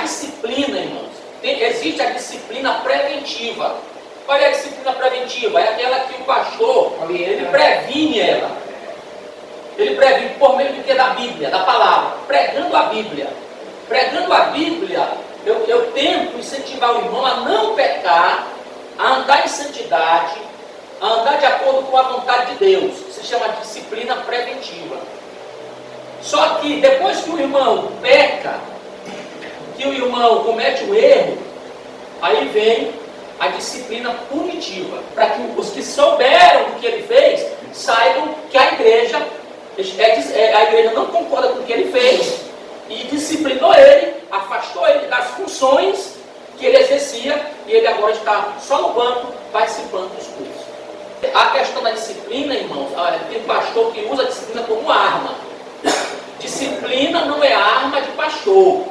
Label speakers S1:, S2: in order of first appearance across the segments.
S1: disciplina, irmãos, existe a disciplina preventiva. Qual é a disciplina preventiva? É aquela que o pastor, ele previne ela. Ele previne por meio do que? Da Bíblia, da palavra. Pregando a Bíblia. Pregando a Bíblia, eu tento incentivar o irmão a não pecar, a andar em santidade, a andar de acordo com a vontade de Deus. Se chama disciplina preventiva. Só que depois que o irmão peca, que o irmão comete um erro, aí vem a disciplina punitiva, para que os que souberam do que ele fez, saibam que a igreja não concorda com o que ele fez, e disciplinou ele, afastou ele das funções que ele exercia, e ele agora está só no banco, participando dos cursos. A questão da disciplina, irmãos, tem um pastor que usa a disciplina como arma. Disciplina não é arma de pastor.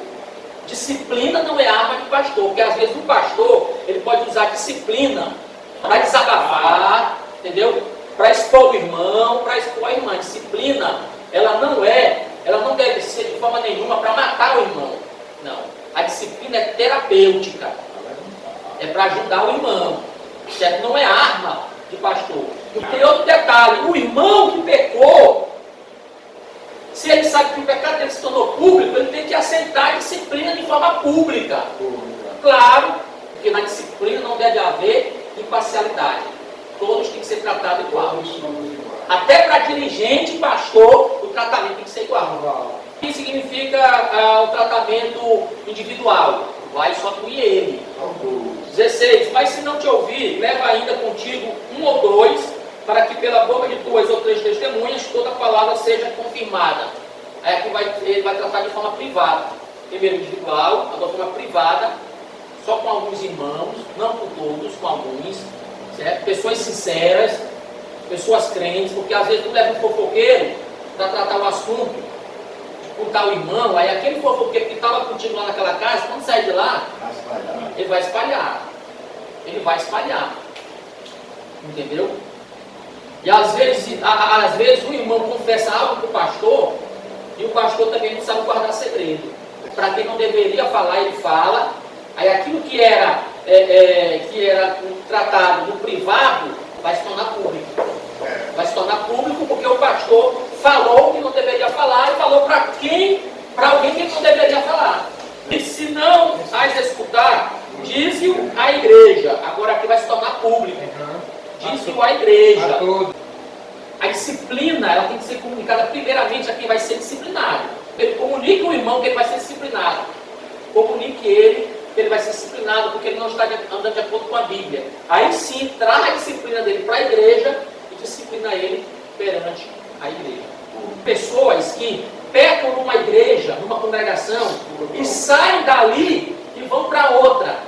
S1: Disciplina não é arma de pastor, porque às vezes o pastor, ele pode usar disciplina para desabafar, entendeu? Para expor o irmão, para expor a irmã. Disciplina, ela não deve ser de forma nenhuma para matar o irmão. Não. A disciplina é terapêutica. É para ajudar o irmão. Certo? Não é arma de pastor. E tem outro detalhe, o irmão que pecou, se ele sabe que o pecado dele se tornou público, ele tem que aceitar a disciplina de forma pública. Claro, porque na disciplina não deve haver imparcialidade. Todos têm que ser tratados igual. Até para dirigente e pastor, o tratamento tem que ser igual. O que significa o tratamento individual? Vai só tu e ele. 16. Mas se não te ouvir, leva ainda contigo um ou dois, para que pela boca de 2 ou 3 testemunhas toda a palavra seja confirmada. Aí aqui ele vai tratar de forma privada. Primeiro individual, agora de forma privada, só com alguns irmãos, não com todos, com alguns, certo? Pessoas sinceras, pessoas crentes, porque às vezes tu leva um fofoqueiro para tratar o assunto com tal irmão, aí aquele fofoqueiro que estava contigo lá naquela casa, quando sair de lá, ele vai espalhar. Ele vai espalhar. Entendeu? E às vezes o irmão confessa algo para o pastor, e o pastor também não sabe guardar segredo. Para quem não deveria falar, ele fala. Aí aquilo que era tratado no privado, vai se tornar público. Vai se tornar público porque o pastor falou que não deveria falar, e falou para alguém que não deveria falar. E se não as escutar, diz-o à igreja. Agora aqui vai se tornar público. Diz-o à igreja. A disciplina, ela tem que ser comunicada primeiramente a quem vai ser disciplinado. Ele comunica o irmão que ele vai ser disciplinado. Comunique ele que ele vai ser disciplinado porque ele não está andando de acordo com a Bíblia. Aí sim, traz a disciplina dele para a igreja e disciplina ele perante a igreja. Pessoas que pecam numa igreja, numa congregação, e saem dali e vão para outra,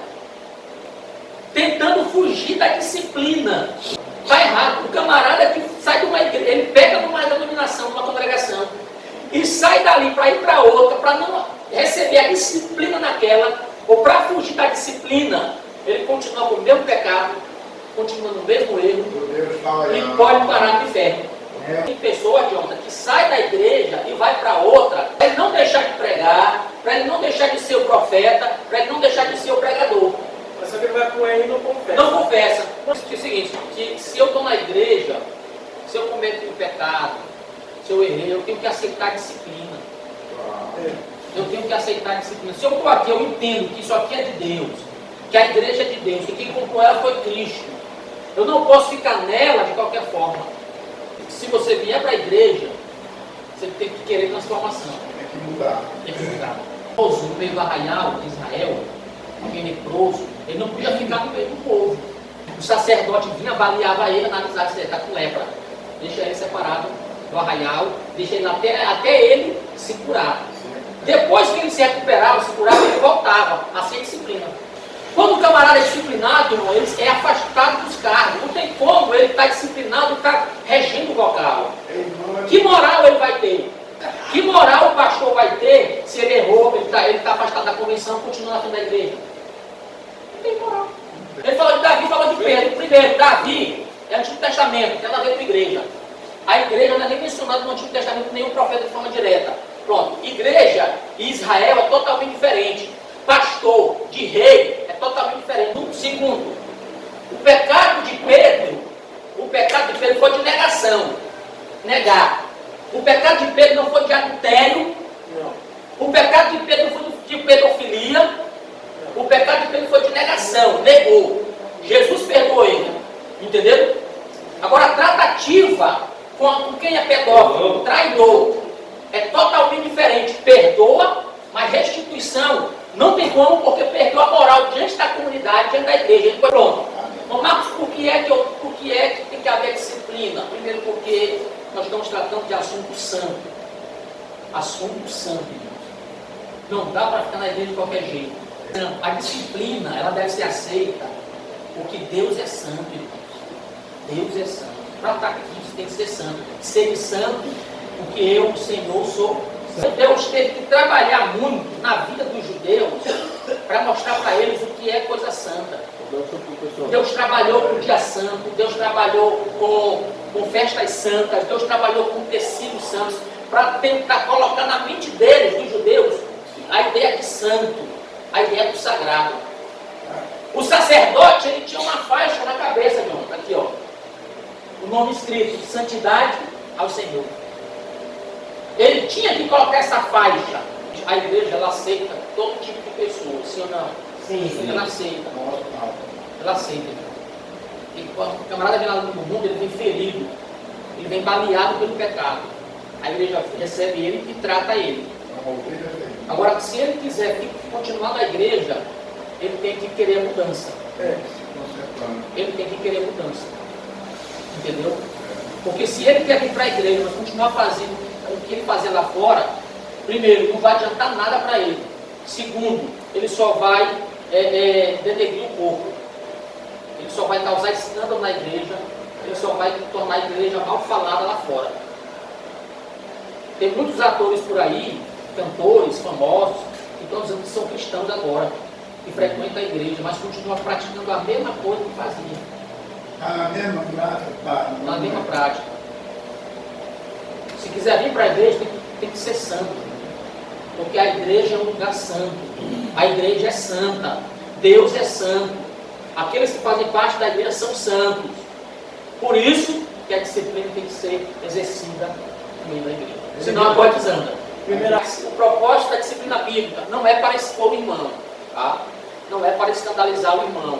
S1: tentando fugir da disciplina. Está errado. O camarada que sai de uma igreja, ele pega numa denominação, numa congregação, e sai dali para ir para outra, para não receber a disciplina naquela, ou para fugir da disciplina, ele continua com o mesmo pecado, continua no mesmo erro, e pode parar no inferno. Tem pessoas, Jonathan, que sai da igreja e vai para outra, para ele não deixar de pregar, para ele não deixar de ser o profeta, para ele não deixar de ser o pregador.
S2: Mas só que ele vai com ele e não confessa.
S1: Não confessa. É o seguinte, que se eu estou na igreja, se eu cometo um pecado, se eu errei, eu tenho que aceitar a disciplina. Eu tenho que aceitar a disciplina. Se eu estou aqui, eu entendo que isso aqui é de Deus, que a igreja é de Deus, que quem comprou ela foi Cristo. Eu não posso ficar nela de qualquer forma. Se você vier para a igreja, você tem que querer transformação.
S3: Tem que mudar.
S1: Tem que mudar. No meio do arraial de Israel, alguém leproso, ele não podia ficar no meio do povo. O sacerdote vinha, avaliava ele, analisava se ele está com lepra. Deixa ele separado do arraial, deixa ele até ele se curar. Depois que ele se recuperava, se curava, ele voltava a ser disciplina. Quando o camarada é disciplinado, irmão, ele é afastado dos cargos. Não tem como ele estar disciplinado e estar regendo o local. Que moral ele vai ter? Que moral o pastor vai ter se ele errou, ele está afastado da convenção, continua na frente da igreja? Não tem moral. Ele falou de Davi, falou de Pedro. Primeiro, Davi é Antigo Testamento, tem nada a ver com a igreja. A igreja não é nem mencionada no Antigo Testamento, nenhum profeta de forma direta. Pronto, igreja e Israel é totalmente diferente. traição, negou. Jesus perdoou ele. Entendeu? Agora, a tratativa com quem é pedófilo, traidor, é totalmente diferente. Perdoa, mas restituição não tem como, porque perdeu a moral diante da comunidade, diante da igreja. Ele foi pronto. Mas, Marcos, por que é que tem que haver disciplina? Primeiro, porque nós estamos tratando de assunto santo. Assunto santo, irmãos. Não dá para ficar na igreja de qualquer jeito. Não, a disciplina, ela deve ser aceita, porque Deus é santo, irmãos. Deus é santo. Para estar aqui, você tem que ser santo. Ser santo, porque eu, o Senhor, sou. Deus teve que trabalhar muito na vida dos judeus para mostrar para eles o que é coisa santa. Deus trabalhou com o dia santo, Deus trabalhou com festas santas, Deus trabalhou com tecidos santos, para tentar colocar na mente deles, dos judeus, a ideia de santo, a ideia do sagrado. O sacerdote, ele tinha uma faixa na cabeça, meu irmão, aqui ó, o nome escrito, santidade ao Senhor. Ele tinha que colocar essa faixa. A igreja, ela aceita todo tipo de pessoas, sim ou não? Sim. Ela aceita. Ela aceita. E quando o camarada vem lá no mundo, ele vem ferido. Ele vem baleado pelo pecado. A igreja recebe ele e trata ele. Agora, se ele quiser continuar na igreja, ele tem que querer mudança. Ele tem que querer mudança. Entendeu? Porque se ele quer vir para a igreja, mas continuar fazendo o que ele fazia lá fora, primeiro, não vai adiantar nada para ele. Segundo, ele só vai denegrir o corpo. Ele só vai causar escândalo na igreja. Ele só vai tornar a igreja mal falada lá fora. Tem muitos atores por aí, cantores famosos, que estão dizendo que são cristãos agora, que frequentam a igreja, mas continuam praticando a mesma coisa que faziam.
S3: Na mesma prática.
S1: Na mesma prática. Se quiser vir para a igreja, tem que ser santo. Porque a igreja é um lugar santo. A igreja é santa. Deus é santo. Aqueles que fazem parte da igreja são santos. Por isso que a disciplina tem que ser exercida no meio da igreja. Senão a coisa desanda. Primeiro, o propósito da disciplina bíblica não é para expor o irmão. Tá? Não é para escandalizar o irmão.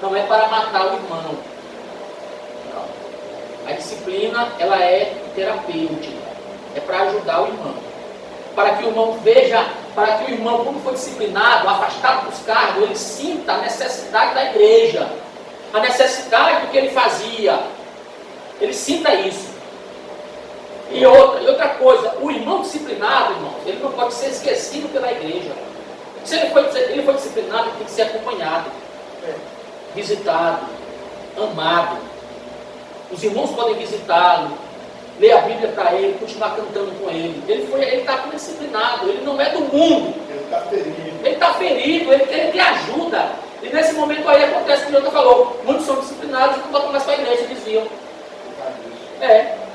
S1: Não é para matar o irmão. A disciplina, ela é terapêutica, é para ajudar o irmão, para que o irmão veja, para que o irmão, quando for disciplinado, afastado dos cargos, ele sinta a necessidade da igreja, a necessidade do que ele fazia, ele sinta isso. E outra coisa, o irmão disciplinado, irmãos, ele não pode ser esquecido pela igreja. Se ele foi disciplinado, ele tem que ser acompanhado, visitado, amado. Os irmãos podem visitá-lo, ler a Bíblia para ele, continuar cantando com ele. Ele está disciplinado, ele não é do mundo. Ele está ferido, ele quer ajuda. E nesse momento aí acontece o que o Jota falou. Muitos são disciplinados e não voltam mais para a igreja, desviam.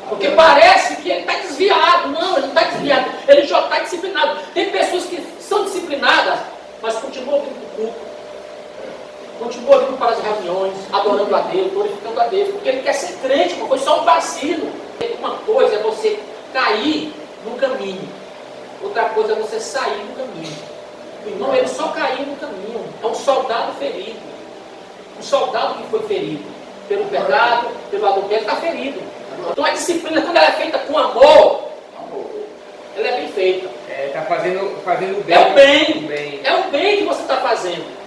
S1: Porque parece que ele está desviado. Não, ele não está desviado. Ele já está disciplinado. Tem pessoas que são disciplinadas, mas continuam vindo para o culto. Continua vindo para as reuniões, adorando a Deus, glorificando a Deus, porque ele quer ser crente, mas foi só um vacilo. Uma coisa é você cair no caminho, outra coisa é você sair do caminho. O irmão, ele só caiu no caminho, é um soldado ferido. Um soldado que foi ferido pelo pecado, pelo adultério, está ferido. Então a disciplina, quando ela é feita com amor, ela é bem feita.
S2: Está fazendo bem.
S1: É o bem. É o bem que você está fazendo.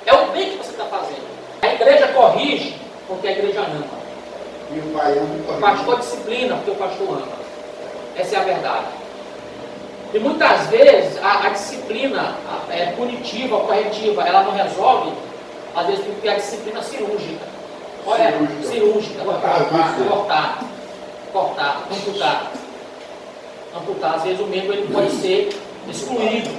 S1: É o bem que você está fazendo. A igreja corrige porque a igreja ama.
S3: E o pai ama.
S1: O pastor disciplina porque o pastor ama. Essa é a verdade. E muitas vezes a disciplina punitiva, corretiva, ela não resolve, às vezes porque a disciplina cirúrgica. Olha, cirúrgica. Cortar, amputar. Às vezes o membro ele pode ser excluído.